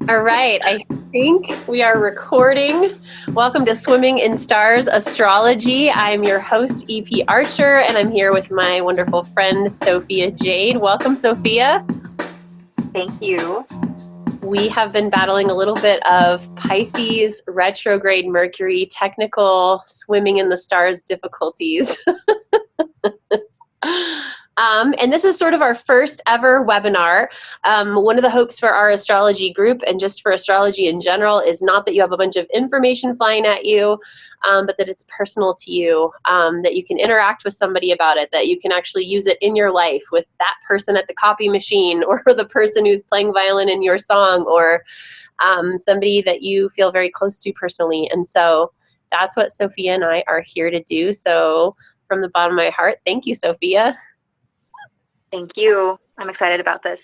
All right, I think we are recording. Welcome to Swimming in Stars Astrology. I'm your host, EP Archer, and I'm here with my wonderful friend, Sofia Jade. Welcome, Sofia. Thank you. We have been battling a little bit of Pisces, retrograde Mercury, technical swimming in the stars difficulties. And this is sort of our first ever webinar. One of the hopes for our astrology group and just for astrology in general is not that you have a bunch of information flying at you, but that it's personal to you, that you can interact with somebody about it, that you can actually use it in your life with that person at the copy machine or the person who's playing violin in your song or somebody that you feel very close to personally. And so that's what Sofia and I are here to do. So from the bottom of my heart, thank you, Sofia. Thank you. I'm excited about this.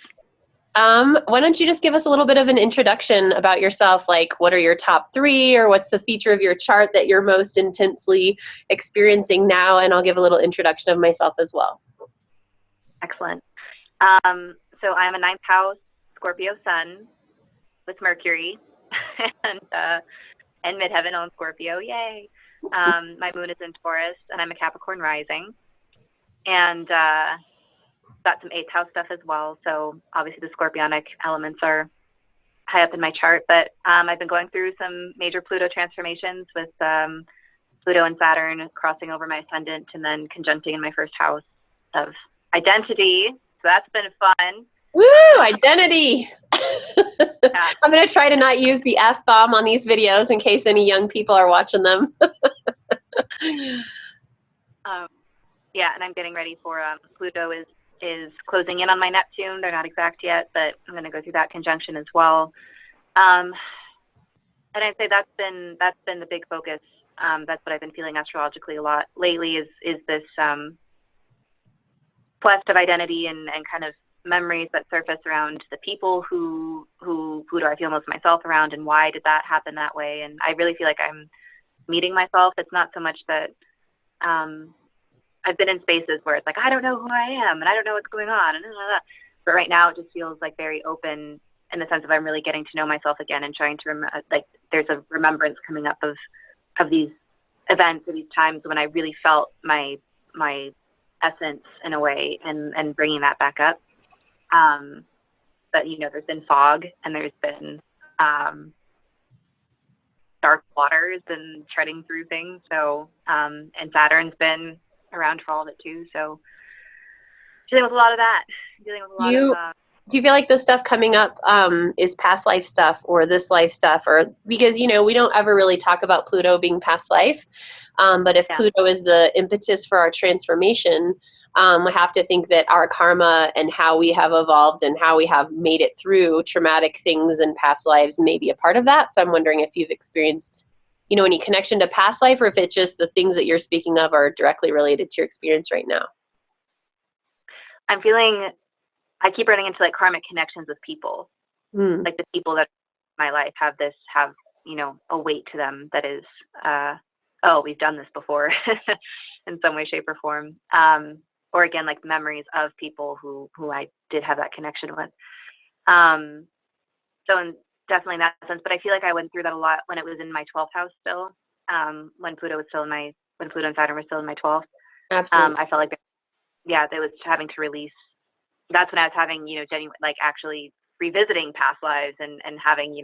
Why don't you just give us a little bit of an introduction about yourself, like what are your top three or what's the feature of your chart that you're most intensely experiencing now, and I'll give a little introduction of myself as well. Excellent. So I'm a ninth house Scorpio sun with Mercury and midheaven on Scorpio. Yay. My moon is in Taurus and I'm a Capricorn rising. And got some eighth house stuff as well. So obviously the Scorpionic elements are high up in my chart, but I've been going through some major Pluto transformations with Pluto and Saturn crossing over my ascendant and then conjuncting in my first house of identity. So that's been fun. Woo, identity. Yeah. I'm going to try to not use the F-bomb on these videos in case any young people are watching them. Yeah, and I'm getting ready for Pluto is closing in on my Neptune. They're not exact yet, but I'm going to go through that conjunction as well. And I'd say that's been the big focus. That's what I've been feeling astrologically a lot lately is this quest of identity and kind of memories that surface around the people who do I feel most of myself around, and why did that happen that way? And I really feel like I'm meeting myself. It's not so much that I've been in spaces where it's like, I don't know who I am and I don't know what's going on. And blah, blah, blah. But right now it just feels like very open in the sense of I'm really getting to know myself again and trying to like there's a remembrance coming up of these events or these times when I really felt my essence in a way and bringing that back up. But there's been fog and there's been dark waters and treading through things. So and Saturn's been around for all of it too, so dealing with a lot of that. Do you feel like the stuff coming up is past life stuff or this life stuff, or because we don't ever really talk about Pluto being past life, but if Pluto is the impetus for our transformation, we have to think that our karma and how we have evolved and how we have made it through traumatic things in past lives may be a part of that. So I'm wondering if you've experienced any connection to past life, or if it's just the things that you're speaking of are directly related to your experience right now. I'm feeling, I keep running into like karmic connections with people. Like the people that in my life have a weight to them that is, we've done this before in some way, shape or form. Or again, like memories of people who I did have that connection with. So definitely in that sense, but I feel like I went through that a lot when it was in my 12th house still, when Pluto and Saturn were still in my 12th. Absolutely. I felt like, they was having to release. That's when I was having, genuine, like actually revisiting past lives and having,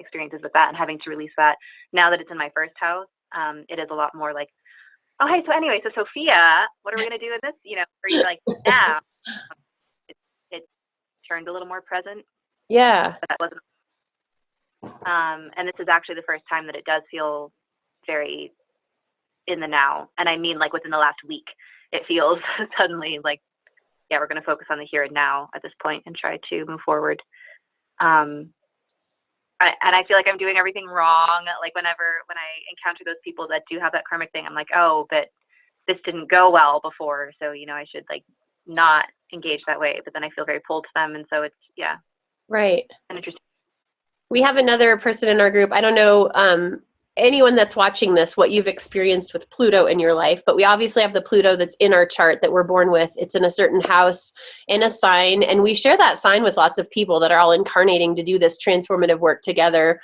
experiences with that and having to release that. Now that it's in my first house, it is a lot more like, oh, hey, so anyway, so Sofia, what are we going to do with this? Where you're like, now it turned a little more present. Yeah. But that wasn't. And this is actually the first time that it does feel very in the now. And I mean, like within the last week, it feels suddenly like, we're going to focus on the here and now at this point and try to move forward. And I feel like I'm doing everything wrong. Like when I encounter those people that do have that karmic thing, I'm like, oh, but this didn't go well before. So, I should like not engage that way, but then I feel very pulled to them. And so it's, right. Interesting. We have another person in our group. I don't know anyone that's watching this, what you've experienced with Pluto in your life, but we obviously have the Pluto that's in our chart that we're born with. It's in a certain house, in a sign, and we share that sign with lots of people that are all incarnating to do this transformative work together.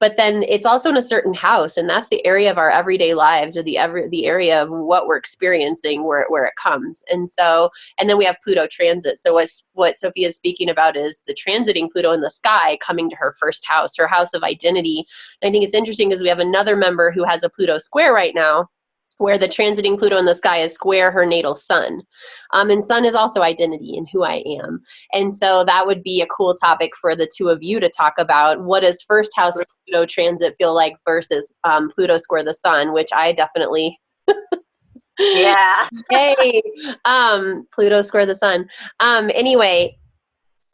But then it's also in a certain house, and that's the area of our everyday lives, or the area of what we're experiencing, where it comes. And so, and then we have Pluto transit. So what Sofia is speaking about is the transiting Pluto in the sky coming to her first house, her house of identity. And I think it's interesting because we have another member who has a Pluto square right now, where the transiting Pluto in the sky is square her natal sun. And sun is also identity and who I am. And so that would be a cool topic for the two of you to talk about. What does first house Pluto transit feel like versus Pluto square the sun, which I definitely... Yeah. Yay! Pluto square the sun. Anyway,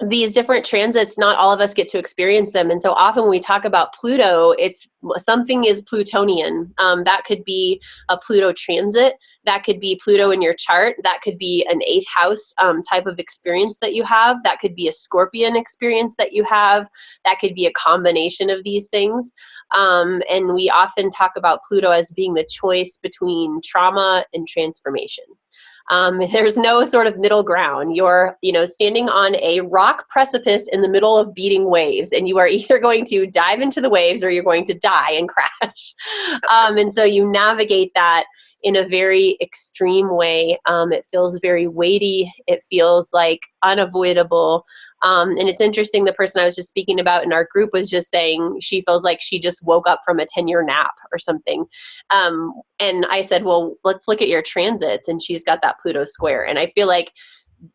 these different transits, not all of us get to experience them. And so often when we talk about Pluto, it's something is Plutonian. That could be a Pluto transit. That could be Pluto in your chart. That could be an 8th house type of experience that you have. That could be a Scorpion experience that you have. That could be a combination of these things. And we often talk about Pluto as being the choice between trauma and transformation. There's no sort of middle ground. You're, standing on a rock precipice in the middle of beating waves, and you are either going to dive into the waves or you're going to die and crash. And so you navigate that in a very extreme way. It feels very weighty. It feels like unavoidable. And it's interesting, the person I was just speaking about in our group was just saying she feels like she just woke up from a 10-year nap or something. And I said, well, let's look at your transits. And she's got that Pluto square. And I feel like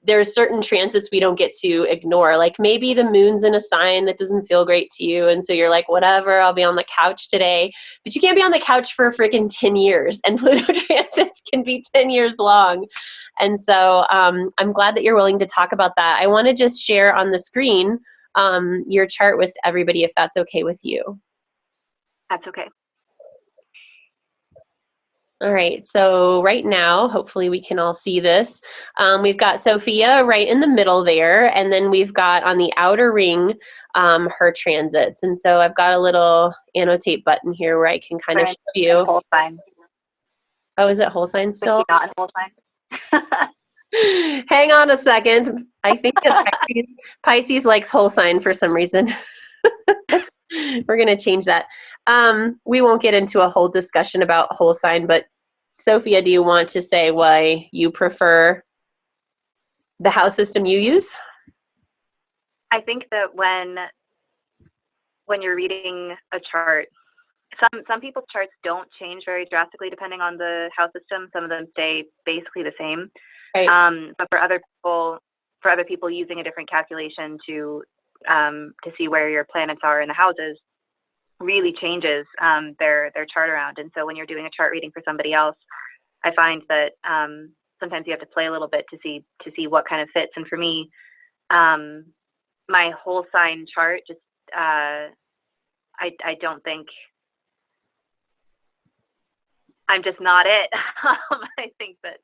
there's certain transits we don't get to ignore. Like maybe the moon's in a sign that doesn't feel great to you. And so you're like, whatever, I'll be on the couch today. But you can't be on the couch for freaking 10 years. And Pluto transits can be 10 years long. And so I'm glad that you're willing to talk about that. I want to just share on the screen your chart with everybody, if that's okay with you. That's okay. All right, so right now, hopefully we can all see this. We've got Sofia right in the middle there, and then we've got on the outer ring her transits. And so I've got a little annotate button here where I can kind of show you. Whole sign. Oh, is it whole sign still? Not in whole sign. Hang on a second. I think that Pisces likes whole sign for some reason. We're going to change that. We won't get into a whole discussion about whole sign, but Sofia, do you want to say why you prefer the house system you use? I think that when you're reading a chart, some people's charts don't change very drastically depending on the house system. Some of them stay basically the same. Right. But for other people using a different calculation to see where your planets are in the houses really changes their chart around. And so when you're doing a chart reading for somebody else, I find that sometimes you have to play a little bit to see what kind of fits. And for me, my whole sign chart just I don't think I'm just not it. I think that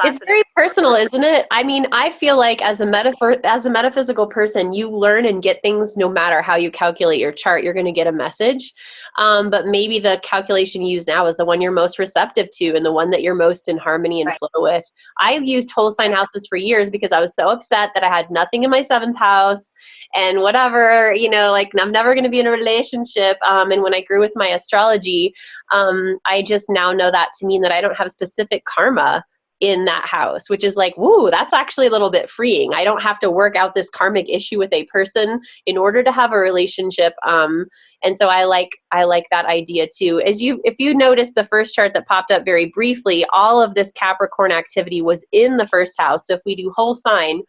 it's very personal, isn't it? I mean, I feel like as a metaphysical person, you learn and get things no matter how you calculate your chart. You're going to get a message. But maybe the calculation you use now is the one you're most receptive to and the one that you're most in harmony and flow with. I used whole sign houses for years because I was so upset that I had nothing in my 7th house and whatever, like I'm never going to be in a relationship. And when I grew with my astrology, I just now know that to mean that I don't have specific karma in that house, which is like, woo, that's actually a little bit freeing. I don't have to work out this karmic issue with a person in order to have a relationship. And so I like that idea too. If you notice the first chart that popped up very briefly, all of this Capricorn activity was in the first house. So if we do whole sign,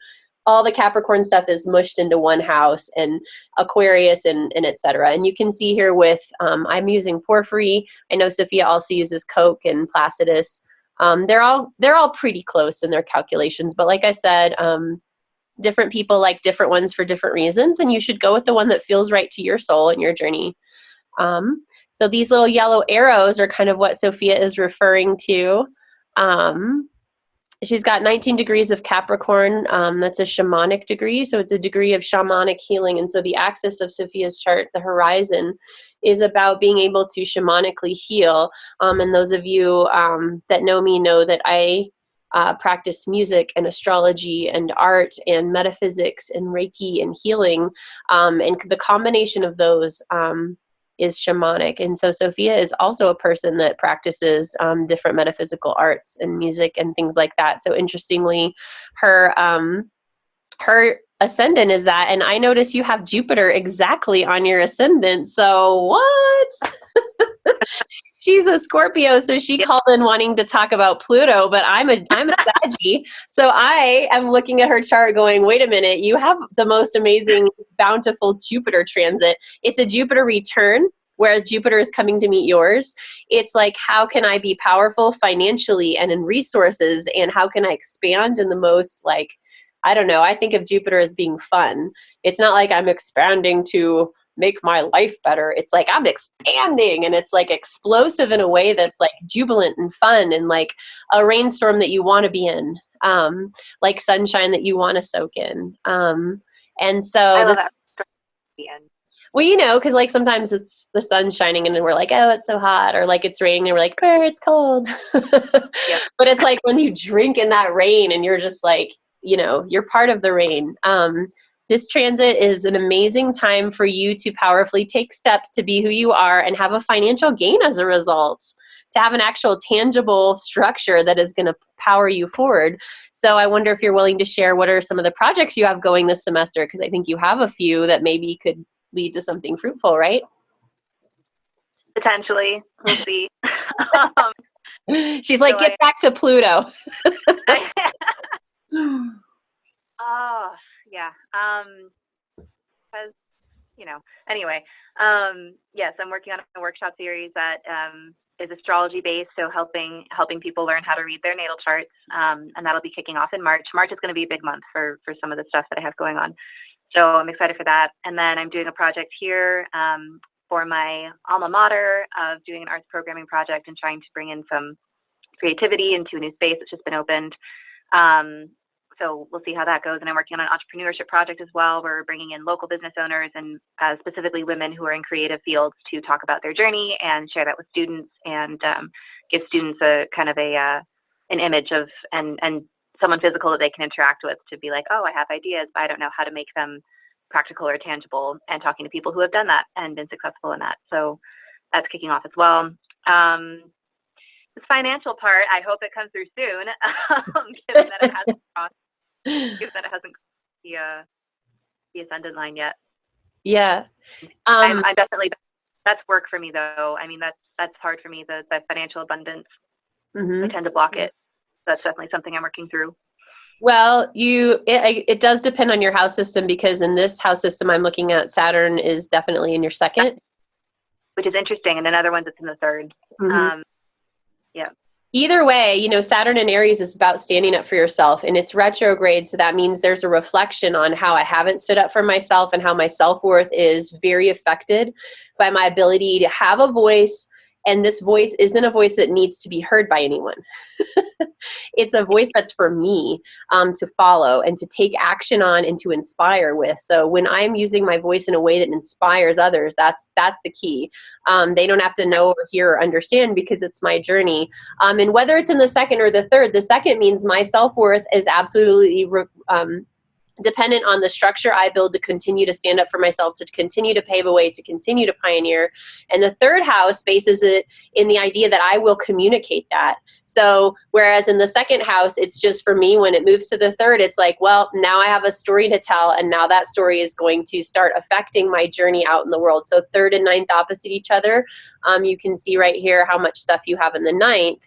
all the Capricorn stuff is mushed into one house, and Aquarius and et cetera. And you can see here with, I'm using Porphyry. I know Sofia also uses Coke and Placidus. They're all pretty close in their calculations, but like I said, different people like different ones for different reasons, and you should go with the one that feels right to your soul and your journey. So these little yellow arrows are kind of what Sofia is referring to. She's got 19 degrees of Capricorn. That's a shamanic degree. So it's a degree of shamanic healing. And so the axis of Sophia's chart, the horizon, is about being able to shamanically heal. And those of you that know me know that I practice music and astrology and art and metaphysics and Reiki and healing. And the combination of those is shamanic. And so Sophia is also a person that practices different metaphysical arts and music and things like that. So interestingly, her ascendant is that. And I notice you have Jupiter exactly on your ascendant. So what? She's a Scorpio, so she called in wanting to talk about Pluto, but I'm a Saggy. So I am looking at her chart going, wait a minute, you have the most amazing, bountiful Jupiter transit. It's a Jupiter return, where Jupiter is coming to meet yours. It's like, how can I be powerful financially and in resources, and how can I expand in the most, like, I don't know, I think of Jupiter as being fun. It's not like I'm expanding to make my life better. It's like I'm expanding, and it's like explosive in a way that's like jubilant and fun, and like a rainstorm that you want to be in, like sunshine that you want to soak in. And so I love that. well, you know, because like sometimes it's the sun shining and then we're like, oh, it's so hot, or like it's raining and we're like, oh, it's cold. Yep. But it's like when you drink in that rain and you're just like, you know, you're part of the rain. This transit is an amazing time for you to powerfully take steps to be who you are and have a financial gain as a result, to have an actual tangible structure that is going to power you forward. So I wonder if you're willing to share what are some of the projects you have going this semester, because I think you have a few that maybe could lead to something fruitful, right? Potentially. We'll see. She's like, get back to Pluto. Oh, yeah. Because, you know, anyway, yes, I'm working on a workshop series that is astrology based, so helping people learn how to read their natal charts, and that'll be kicking off in March. March is going to be a big month for some of the stuff that I have going on. So I'm excited for that. And then I'm doing a project here for my alma mater of doing an arts programming project and trying to bring in some creativity into a new space that's just been opened. So we'll see how that goes. And I'm working on an entrepreneurship project as well. We're bringing in local business owners and specifically women who are in creative fields to talk about their journey and share that with students, and give students a kind of an image of and someone physical that they can interact with, to be like, oh, I have ideas, but I don't know how to make them practical or tangible, and talking to people who have done that and been successful in that. So that's kicking off as well. This financial part, I hope it comes through soon, given that it hasn't crossed the ascendant line yet. Yeah. I'm definitely, that's work for me though. I mean, that's hard for me, the financial abundance. I tend to block it. That's definitely something I'm working through. Well, it does depend on your house system, because in this house system I'm looking at, Saturn is definitely in your second. Which is interesting. And in other ones, it's in the third. Yeah. Either way, you know, Saturn in Aries is about standing up for yourself, and it's retrograde. So that means there's a reflection on how I haven't stood up for myself and how my self-worth is very affected by my ability to have a voice. And this voice isn't a voice that needs to be heard by anyone. It's a voice that's for me to follow and to take action on and to inspire with. So when I'm using my voice in a way that inspires others, that's the key. They don't have to know or hear or understand, because it's my journey. And whether it's in the second or the second means my self-worth is absolutely dependent on the structure I build to continue to stand up for myself, to continue to pave a way, to continue to pioneer. And the third house bases it in the idea that I will communicate that. So whereas in the second house, it's just for me, when it moves to the third, it's like, well, now I have a story to tell, and now that story is going to start affecting my journey out in the world. So third and ninth opposite each other. You can see right here how much stuff you have in the ninth.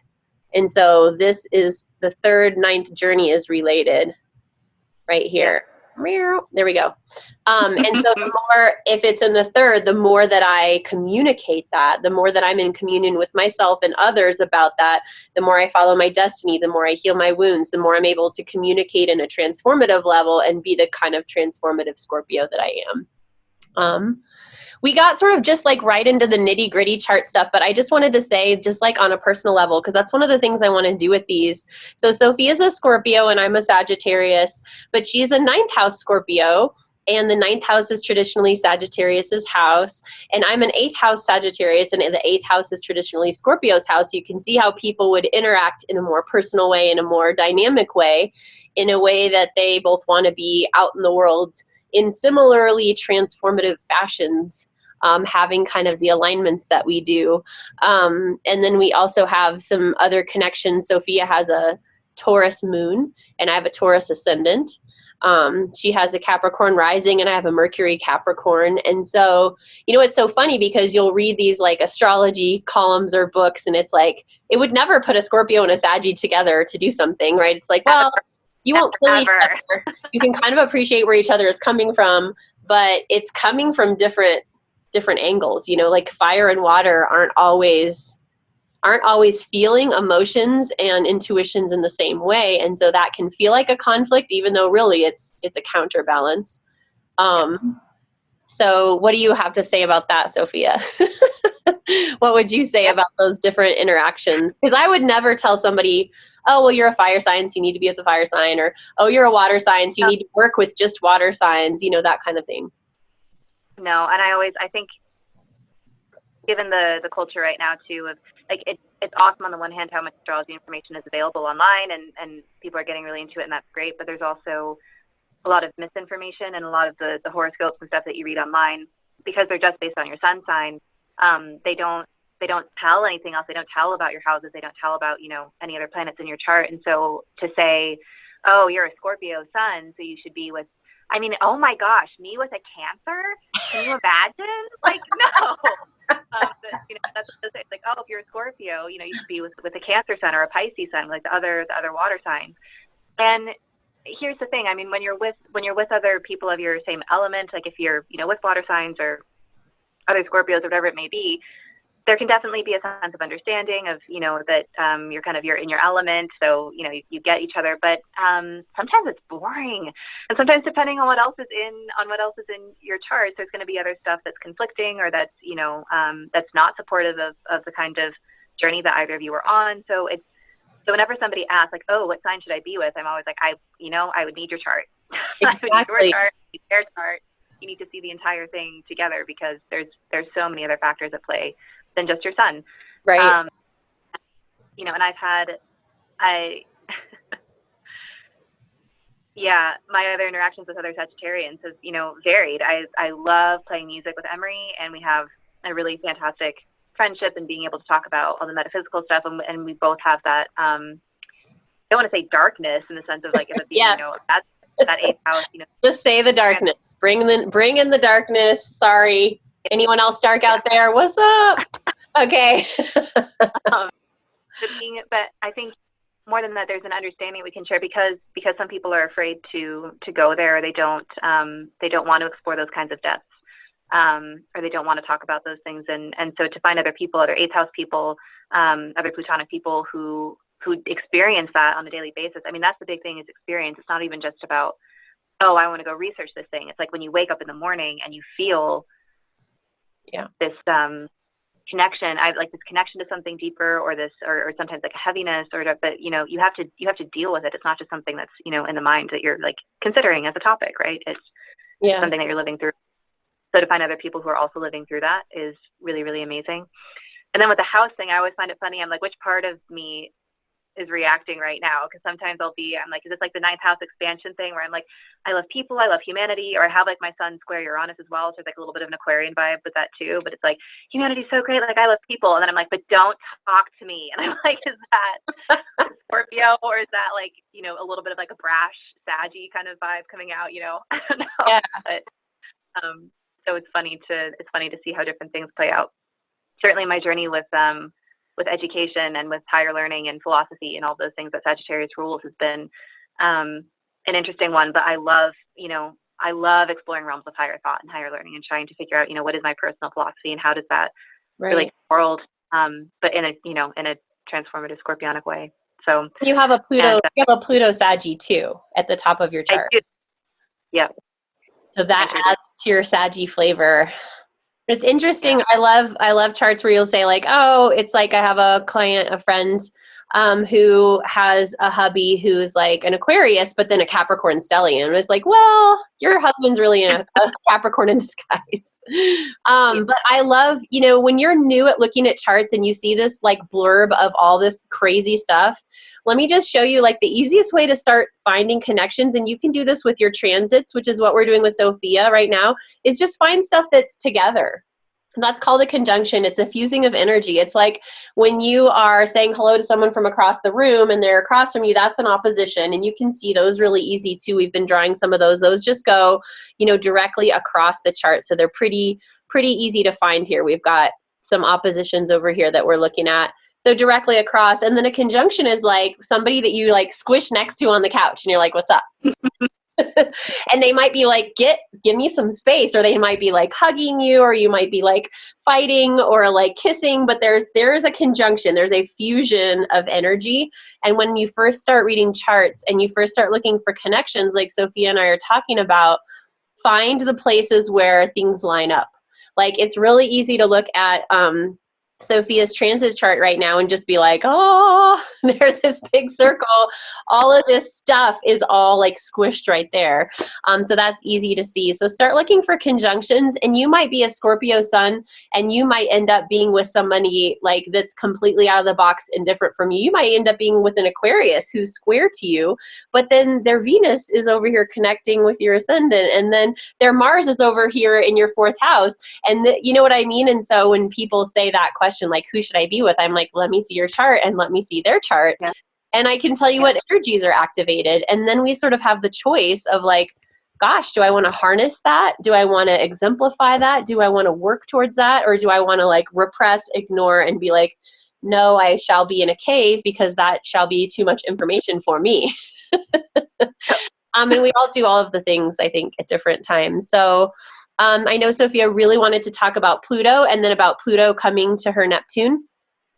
And so this is the third ninth journey is related right here. There we go. And so the more, if it's in the third, the more that I communicate that, the more that I'm in communion with myself and others about that, the more I follow my destiny, the more I heal my wounds, the more I'm able to communicate in a transformative level and be the kind of transformative Scorpio that I am. We got sort of just like right into the nitty gritty chart stuff, but I just wanted to say, just like on a personal level, because that's one of the things I want to do with these. So Sophia's a Scorpio and I'm a Sagittarius, but she's a ninth house Scorpio. And the ninth house is traditionally Sagittarius's house. And I'm an eighth house Sagittarius, and the eighth house is traditionally Scorpio's house. You can see how people would interact in a more personal way, in a more dynamic way, in a way that they both want to be out in the world in similarly transformative fashions, having kind of the alignments that we do. And then we also have some other connections. Sophia has a Taurus moon, and I have a Taurus ascendant. She has a Capricorn rising and I have a Mercury Capricorn. And so, you know, it's so funny because you'll read these like astrology columns or books and it's like, it would never put a Scorpio and a Saggy together to do something, right? It's like, well, you won't kill each other. You can kind of appreciate where each other is coming from, but it's coming from different angles, you know, like fire and water aren't always feeling emotions and intuitions in the same way. And so that can feel like a conflict, even though really it's a counterbalance. So what do you have to say about that, Sophia? What would you say about those different interactions? Because I would never tell somebody, oh, well, you're a fire sign, so you need to be with the fire sign, or, oh, you're a water sign, so you need to work with just water signs, you know, that kind of thing. No, and I think given the culture right now too, of like it's awesome on the one hand how much astrology information is available online and people are getting really into it, and that's great, but there's also a lot of misinformation and a lot of the horoscopes and stuff that you read online, because they're just based on your sun sign. They don't tell anything else. They don't tell about your houses. They don't tell about, you know, any other planets in your chart. And so to say, oh, you're a Scorpio sun, so you should be with, I mean, oh my gosh, me with a Cancer? Can you imagine? Like, no. You know, that's it's like, oh, if you're a Scorpio, you know, you should be with a Cancer sun or a Pisces sun, like the other water signs. And here's the thing. I mean, when you're with other people of your same element, like if you're, you know, with water signs or other Scorpios or whatever it may be, there can definitely be a sense of understanding of, you know, that you're in your element, so, you know, you get each other. But sometimes it's boring, and sometimes depending on what else is in your chart, there's going to be other stuff that's conflicting or that's, you know, that's not supportive of the kind of journey that either of you are on. So whenever somebody asks, like, oh, what sign should I be with? I'm always like, I would need your chart. Exactly. I would need your chart, their chart. You need to see the entire thing together, because there's so many other factors at play than just your sun. Right. You know, and yeah, my other interactions with other Sagittarians has, you know, varied. I love playing music with Emery, and we have a really fantastic friendship and being able to talk about all the metaphysical stuff. And we both have that, I don't want to say darkness in the sense of like, it would be, Yes. you know, that eighth house, you know. Just say the darkness. Bring in the darkness. Sorry. Anyone else dark out there? What's up? Okay. But I think more than that, there's an understanding we can share, because some people are afraid to go there, or they don't want to explore those kinds of depths, or they don't want to talk about those things. And so to find other people, other eighth house people, other Plutonic people who experience that on a daily basis. I mean, that's the big thing, is experience. It's not even just about, oh, I want to go research this thing. It's like when you wake up in the morning and you feel this connection. I like this connection to something deeper, or this, or sometimes like a heaviness, but you know, you have to deal with it. It's not just something that's, you know, in the mind that you're like considering as a topic, right? It's something that you're living through. So to find other people who are also living through that is really, really amazing. And then with the house thing, I always find it funny. I'm like, which part of me is reacting right now? Because sometimes I'm like, is this like the ninth house expansion thing where I'm like, I love people, I love humanity, or I have like my sun square Uranus as well, so it's like a little bit of an Aquarian vibe with that too. But it's like, humanity's so great, like I love people, and then I'm like, but don't talk to me. And I'm like, is that Scorpio, or is that like, you know, a little bit of like a brash Saggy kind of vibe coming out, you know? I don't know. Yeah. But so it's funny to see how different things play out. Certainly my journey with education and with higher learning and philosophy and all those things that Sagittarius rules has been an interesting one. But I love exploring realms of higher thought and higher learning, and trying to figure out, you know, what is my personal philosophy and how does that relate to the world, but in a transformative Scorpionic way. So you have a Pluto Saggy too at the top of your chart. I do. Yeah. So that adds to your Saggy flavor. It's interesting. Yeah. I love charts where you'll say like, oh, it's like I have a client, a friend, who has a hubby who's like an Aquarius, but then a Capricorn stellium. It's like, well, your husband's really a Capricorn in disguise. But I love, when you're new at looking at charts and you see this like blurb of all this crazy stuff, let me just show you like the easiest way to start finding connections. And you can do this with your transits, which is what we're doing with Sofia right now, is just find stuff that's together. That's called a conjunction. It's a fusing of energy. It's like when you are saying hello to someone from across the room and they're across from you, that's an opposition. And you can see those really easy too. We've been drawing some of those. Those just go, directly across the chart. So they're pretty easy to find here. We've got some oppositions over here that we're looking at. So directly across. And then a conjunction is like somebody that you like squish next to on the couch and you're like, what's up? And they might be like, give me some space, or they might be like hugging you, or you might be like fighting or like kissing, but there's a conjunction, there's a fusion of energy. And when you first start reading charts and you first start looking for connections, like Sofia and I are talking about, find the places where things line up. Like it's really easy to look at Sofia's transit chart right now and just be like, oh, there's this big circle. All of this stuff is all like squished right there. So that's easy to see. So start looking for conjunctions, and you might be a Scorpio sun and you might end up being with somebody like that's completely out of the box and different from you. You might end up being with an Aquarius who's square to you, but then their Venus is over here connecting with your ascendant, and then their Mars is over here in your fourth house. And you know what I mean? And so when people say that question, like, who should I be with? I'm like, let me see your chart and let me see their chart. Yeah. And I can tell you what energies are activated. And then we sort of have the choice of like, gosh, do I want to harness that? Do I want to exemplify that? Do I want to work towards that? Or do I want to like repress, ignore, and be like, no, I shall be in a cave because that shall be too much information for me. And we all do all of the things, I think, at different times. So I know Sofia really wanted to talk about Pluto and then about Pluto coming to her Neptune.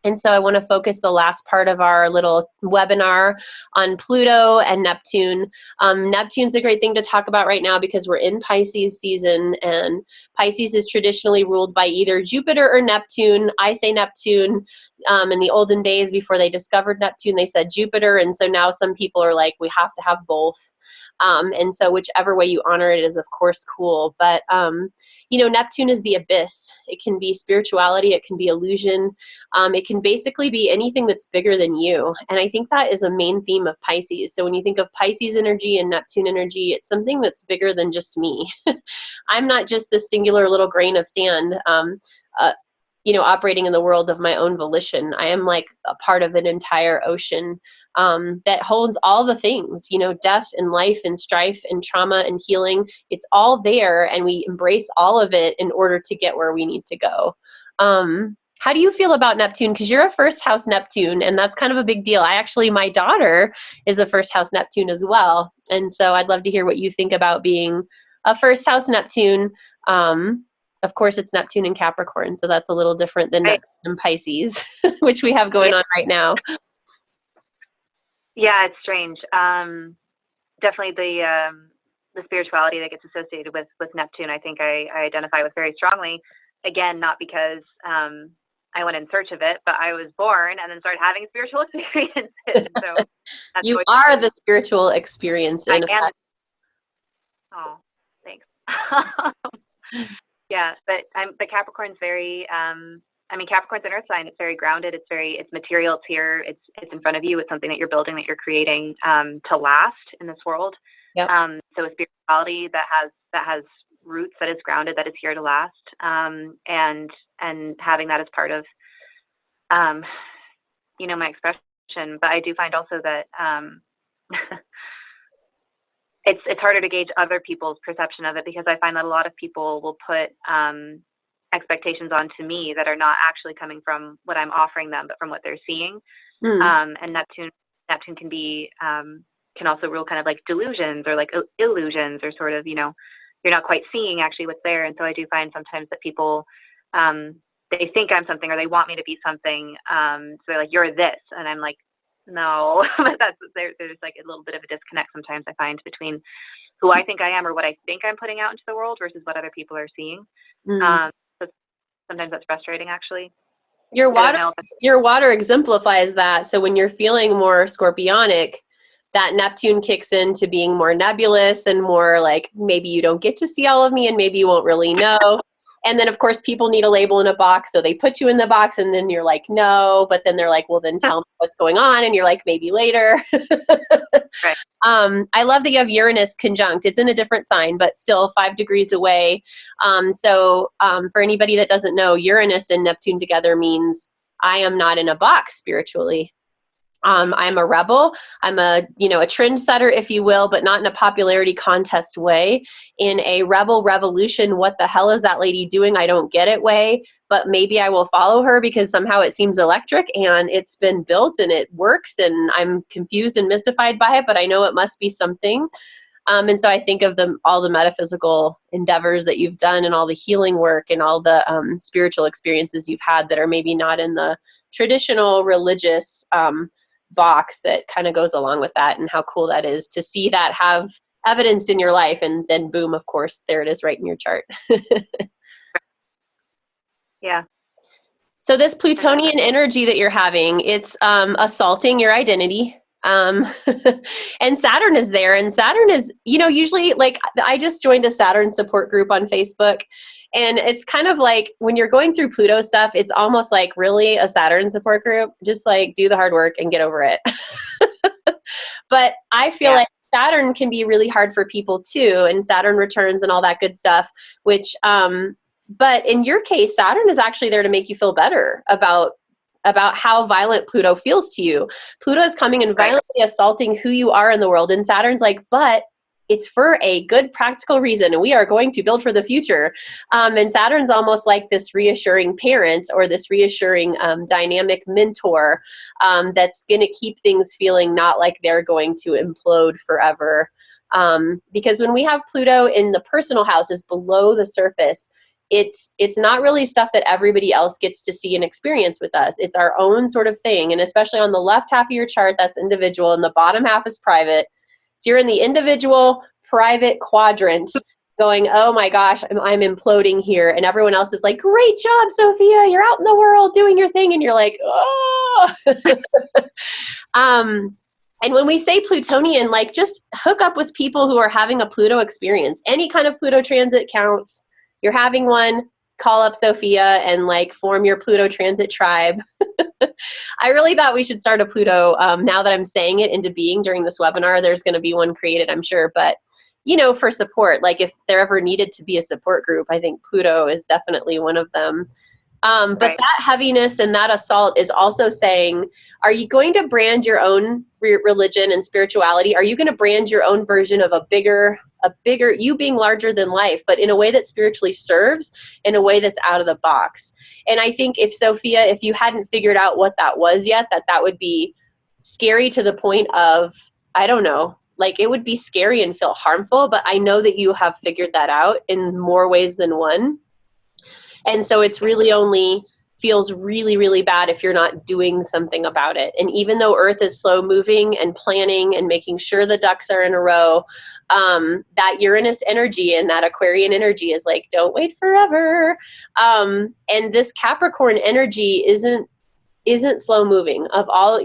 And so I want to focus the last part of our little webinar on Pluto and Neptune. Neptune's a great thing to talk about right now because we're in Pisces season, and Pisces is traditionally ruled by either Jupiter or Neptune. I say Neptune. In the olden days before they discovered Neptune, they said Jupiter. And so now some people are like, we have to have both. And so whichever way you honor it is, of course, cool. But, Neptune is the abyss. It can be spirituality. It can be illusion. It can basically be anything that's bigger than you. And I think that is a main theme of Pisces. So when you think of Pisces energy and Neptune energy, it's something that's bigger than just me. I'm not just this singular little grain of sand, operating in the world of my own volition. I am like a part of an entire ocean that holds all the things, death and life and strife and trauma and healing. It's all there, and we embrace all of it in order to get where we need to go. How do you feel about Neptune? Because you're a first house Neptune, and that's kind of a big deal. My daughter is a first house Neptune as well. And so I'd love to hear what you think about being a first house Neptune. Of course, it's Neptune in Capricorn, so that's a little different than Neptune in Pisces, which we have going on right now. Yeah, it's strange. Definitely the spirituality that gets associated with Neptune, I think I identify with very strongly. Again, not because I went in search of it, but I was born and then started having spiritual experiences. So that's you are the spiritual experience. Oh, thanks. Yeah, but Capricorn's very. Capricorn's an earth sign. It's very grounded. It's material. It's here. It's in front of you. It's something that you're building, that you're creating to last in this world. Yep. So a spirituality that has roots, that is grounded, that is here to last. And having that as part of, my expression. But I do find also that it's harder to gauge other people's perception of it, because I find that a lot of people will put expectations onto me that are not actually coming from what I'm offering them, but from what they're seeing. And Neptune can be can also rule kind of like delusions or like illusions, or sort of, you're not quite seeing actually what's there. And so I do find sometimes that people they think I'm something, or they want me to be something. So they're like, you're this, and I'm like, no. But there's like a little bit of a disconnect sometimes, I find, between who I think I am or what I think I'm putting out into the world versus what other people are seeing. So sometimes that's frustrating, actually. Your water exemplifies that. So when you're feeling more scorpionic, that Neptune kicks into being more nebulous and more like, maybe you don't get to see all of me and maybe you won't really know. And then, of course, people need a label in a box. So they put you in the box and then you're like, no. But then they're like, well, then tell me what's going on. And you're like, maybe later. Right. I love that you have Uranus conjunct. It's in a different sign, but still 5 degrees away. So for anybody that doesn't know, Uranus and Neptune together means I am not in a box spiritually. I'm a rebel. I'm a trendsetter, if you will, but not in a popularity contest way. In a rebel revolution, what the hell is that lady doing? I don't get it way, but maybe I will follow her because somehow it seems electric and it's been built and it works and I'm confused and mystified by it, but I know it must be something. And so I think of all the metaphysical endeavors that you've done and all the healing work and all the spiritual experiences you've had that are maybe not in the traditional religious box that kind of goes along with that, and how cool that is to see that have evidenced in your life, and then boom, of course, there it is right in your chart. Yeah. So this Plutonian energy that you're having, it's assaulting your identity. And Saturn is there, and Saturn is, usually, like, I just joined a Saturn support group on Facebook, and it's kind of like when you're going through Pluto stuff, it's almost like really a Saturn support group. Just like do the hard work and get over it. But I feel like Saturn can be really hard for people too, and Saturn returns and all that good stuff, which, but in your case, Saturn is actually there to make you feel better about how violent Pluto feels to you. Pluto is coming and violently assaulting who you are in the world. And Saturn's like, but it's for a good practical reason, and we are going to build for the future. And Saturn's almost like this reassuring parent or this reassuring dynamic mentor that's going to keep things feeling not like they're going to implode forever. Because when we have Pluto in the personal houses below the surface, it's not really stuff that everybody else gets to see and experience with us. It's our own sort of thing. And especially on the left half of your chart, that's individual, and the bottom half is private. So you're in the individual private quadrant going, oh my gosh, I'm imploding here. And everyone else is like, great job, Sofia. You're out in the world doing your thing. And you're like, oh. And when we say Plutonian, like, just hook up with people who are having a Pluto experience. Any kind of Pluto transit counts. You're having one, call up Sofia and like form your Pluto transit tribe. I really thought we should start a Pluto. Now that I'm saying it into being during this webinar, there's going to be one created, I'm sure. But, for support, like if there ever needed to be a support group, I think Pluto is definitely one of them. But that heaviness and that assault is also saying, are you going to brand your own religion and spirituality? Are you going to brand your own version of a bigger, you being larger than life, but in a way that spiritually serves, in a way that's out of the box? And I think if you hadn't figured out what that was yet, that would be scary to the point of, I don't know, like it would be scary and feel harmful, but I know that you have figured that out in more ways than one. And so it's really only feels really, really bad if you're not doing something about it. And even though Earth is slow moving and planning and making sure the ducks are in a row, that Uranus energy and that Aquarian energy is like, don't wait forever. And this Capricorn energy isn't slow moving. Of all,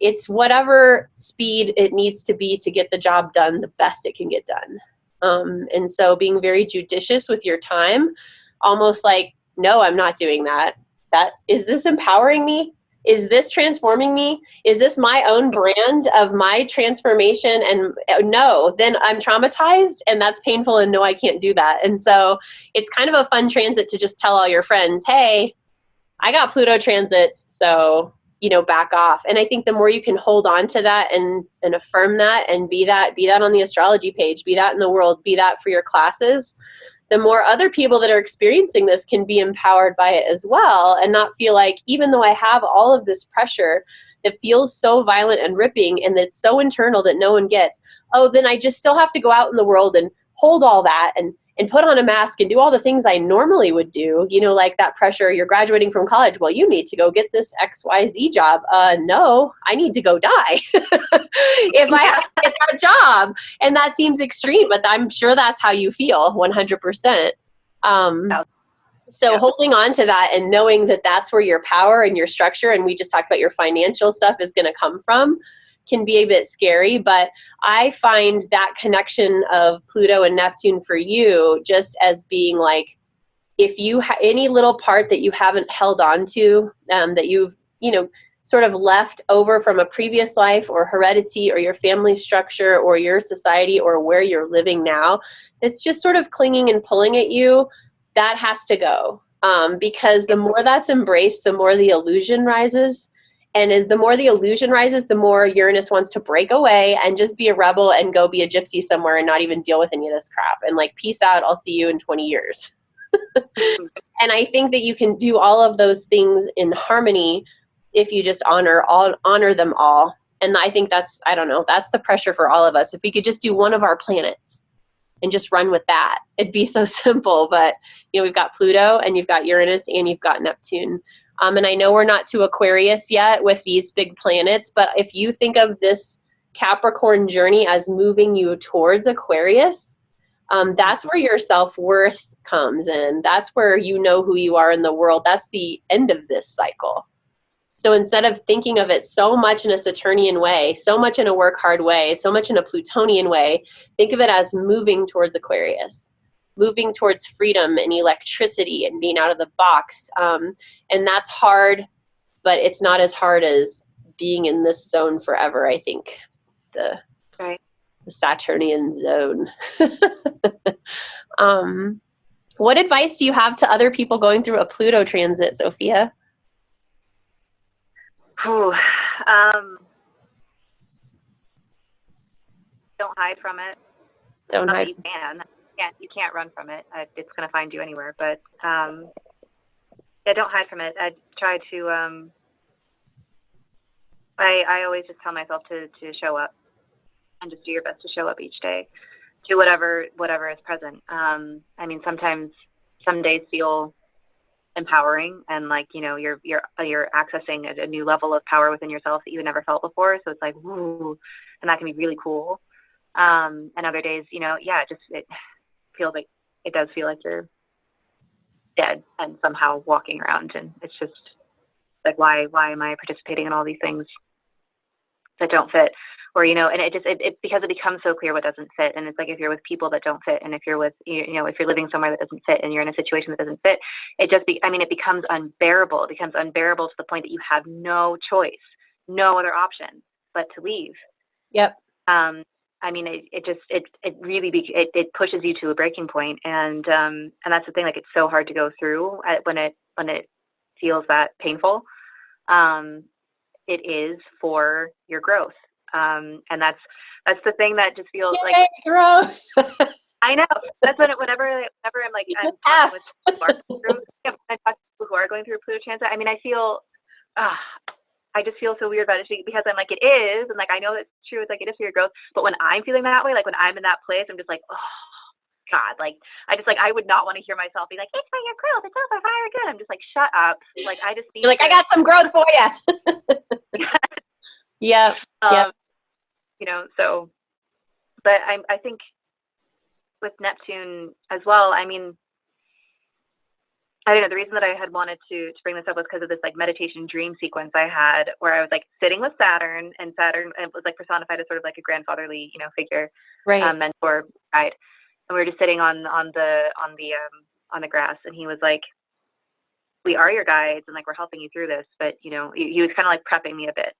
it's whatever speed it needs to be to get the job done the best it can get done. And so being very judicious with your time, almost like, no, I'm not doing that. Is this empowering me? Is this transforming me? Is this my own brand of my transformation? And no, then I'm traumatized and that's painful, and no, I can't do that. And so it's kind of a fun transit to just tell all your friends, hey, I got Pluto transits, so, back off. And I think the more you can hold on to that and affirm that and be that on the astrology page, be that in the world, be that for your classes, the more other people that are experiencing this can be empowered by it as well, and not feel like, even though I have all of this pressure that feels so violent and ripping and that's so internal that no one gets, oh, then I just still have to go out in the world and hold all that and and put on a mask and do all the things I normally would do, you know, like that pressure, you're graduating from college. Well, you need to go get this XYZ job. No, I need to go die if I have to get that job. And that seems extreme, but I'm sure that's how you feel 100%. So holding on to that and knowing that that's where your power and your structure, and we just talked about your financial stuff, is going to come from, can be a bit scary. But I find that connection of Pluto and Neptune for you just as being like, if you any little part that you haven't held on to, that you've, you know, sort of left over from a previous life or heredity or your family structure or your society or where you're living now, that's just sort of clinging and pulling at you, that has to go. Because the more that's embraced, the more the illusion rises. And as the more the illusion rises, the more Uranus wants to break away and just be a rebel and go be a gypsy somewhere and not even deal with any of this crap. And like, peace out, I'll see you in 20 years. And I think that you can do all of those things in harmony if you just honor them all. And I think that's, I don't know, that's the pressure for all of us. If we could just do one of our planets and just run with that, it'd be so simple. But, you know, we've got Pluto and you've got Uranus and you've got Neptune. And I know we're not to Aquarius yet with these big planets, but if you think of this Capricorn journey as moving you towards Aquarius, that's where your self-worth comes in. That's where you know who you are in the world. That's the end of this cycle. So instead of thinking of it so much in a Saturnian way, so much in a work hard way, so much in a Plutonian way, think of it as moving towards Aquarius, moving towards freedom and electricity and being out of the box. And that's hard, but it's not as hard as being in this zone forever, I think, the Saturnian zone. What advice do you have to other people going through a Pluto transit, Sophia? Don't hide from it. Don't hide. You can. You can't run from it. It's going to find you anywhere. But don't hide from it. I try to. I always just tell myself to show up and just do your best to show up each day. Do whatever is present. I mean, sometimes some days feel empowering and like, you know, you're accessing a new level of power within yourself that you never felt before. So it's like, woo, and that can be really cool. And other days, you know, it feels like, it does feel like you're dead and somehow walking around, and it's just like, why am I participating in all these things that don't fit? Or, you know, and it because it becomes so clear what doesn't fit. And it's like, if you're with people that don't fit, and if you're with, you know, if you're living somewhere that doesn't fit and you're in a situation that doesn't fit, it becomes unbearable. It becomes unbearable to the point that you have no choice, no other option but to leave. Yep. I mean, it really pushes you to a breaking point. And that's the thing, like, it's so hard to go through when it feels that painful. It is for your growth. And that's the thing that just feels like growth. I know. That's whenever I'm like, I'm talking with people who are going through a Pluto transit. I mean, I just feel so weird about it because I'm like, it is, and like, I know that's true. It's like, it is for your growth. But when I'm feeling that way, like when I'm in that place, I'm just like, oh God, like, I would not want to hear myself be like, it's for your growth. It's all for fire good. I'm just like, shut up. Like, I just need You're like, I got some growth for you. Yeah. You know, so, but I think with Neptune as well, I mean, I don't know, the reason that I had wanted to bring this up was because of this like meditation dream sequence I had where I was like sitting with Saturn, and Saturn was like personified as sort of like a grandfatherly, you know, figure, right. Mentor, guide. And we were just sitting on the grass, and he was like, we are your guides, and like, we're helping you through this. But, you know, he was kind of like prepping me a bit.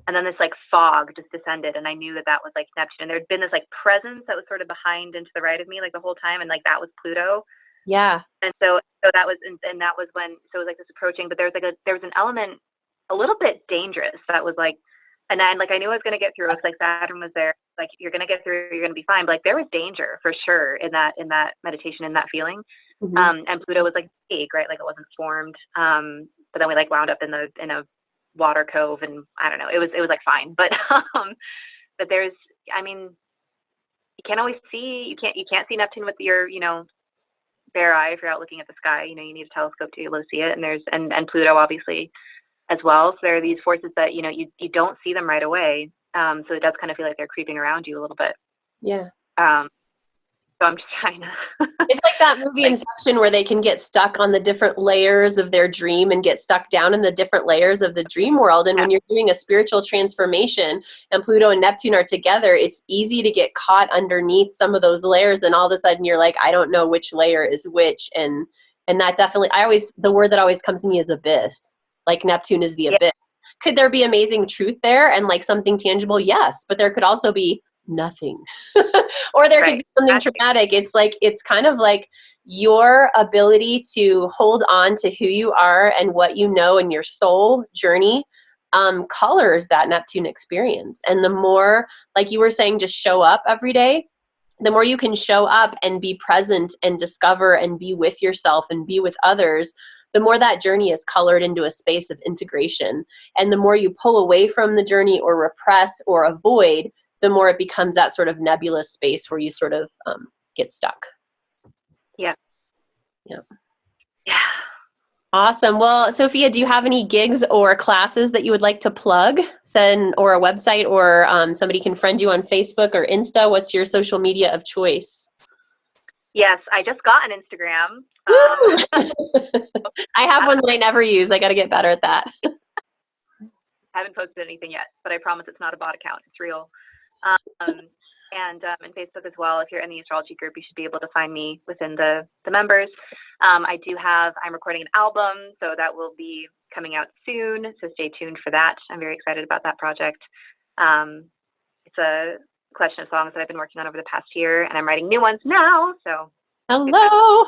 And then this like fog just descended, and I knew that was like Neptune. And there'd been this like presence that was sort of behind and to the right of me like the whole time, and like that was Pluto. Yeah. And so that was, and that was when, so it was like this approaching, but there was an element a little bit dangerous that was like, and then like I knew I was going to get through. It was like Saturn was there, like, you're going to get through, you're going to be fine. But like, there was danger for sure in that meditation, in that feeling. Mm-hmm. And Pluto was like big, right? Like, it wasn't formed. But then we like wound up in a water cove, and I don't know, it was like fine. But but there's, I mean, you can't always see, you can't see Neptune with your, you know, bare eye if you're out looking at the sky. You know, you need a telescope to be able to see it. And there's and Pluto obviously as well. So there are these forces that, you know, you don't see them right away. So it does kind of feel like they're creeping around you a little bit. Yeah. So I'm just trying to. It's like that movie Inception where they can get stuck on the different layers of their dream and get stuck down in the different layers of the dream world. And when you're doing a spiritual transformation and Pluto and Neptune are together, it's easy to get caught underneath some of those layers. And all of a sudden you're like, I don't know which layer is which. And that definitely, the word that always comes to me is abyss. Like Neptune is the abyss. Could there be amazing truth there and like something tangible? Yes. But there could also be nothing. Or there could be something traumatic. It's kind of like your ability to hold on to who you are and what you know in your soul journey colors that Neptune experience. And the more, like you were saying, just show up every day, the more you can show up and be present and discover and be with yourself and be with others, the more that journey is colored into a space of integration. And the more you pull away from the journey or repress or avoid, the more it becomes that sort of nebulous space where you sort of get stuck. Yeah. Yeah. Yeah. Awesome. Well, Sofia, do you have any gigs or classes that you would like to plug? Or a website, or somebody can friend you on Facebook or Insta? What's your social media of choice? Yes, I just got an Instagram. I have one that I never use. I got to get better at that. I haven't posted anything yet, but I promise it's not a bot account. It's real. And Facebook as well. If you're in the astrology group, you should be able to find me within the members. I'm recording an album, so that will be coming out soon. So stay tuned for that. I'm very excited about that project. It's a collection of songs that I've been working on over the past year, and I'm writing new ones now. So hello.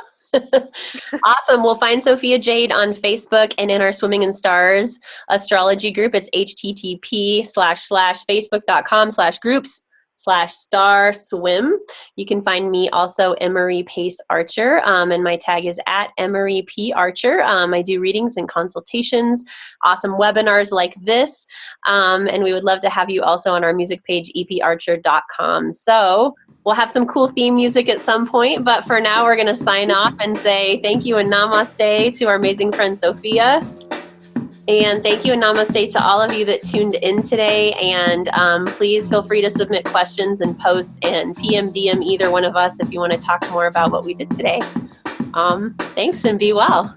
Awesome. We'll find Sofia Jade on Facebook and in our Swimming in Stars astrology group. It's http://facebook.com/groups/star-swim. You can find me also Emery Pace Archer, and my tag is at Emery P Archer. I do readings and consultations, awesome webinars like this, and we would love to have you also on our music page, eparcher.com. So we'll have some cool theme music at some point, but for now we're going to sign off and say thank you and namaste to our amazing friend Sofia. And thank you and namaste to all of you that tuned in today. And please feel free to submit questions and posts and DM either one of us if you want to talk more about what we did today. Thanks and be well.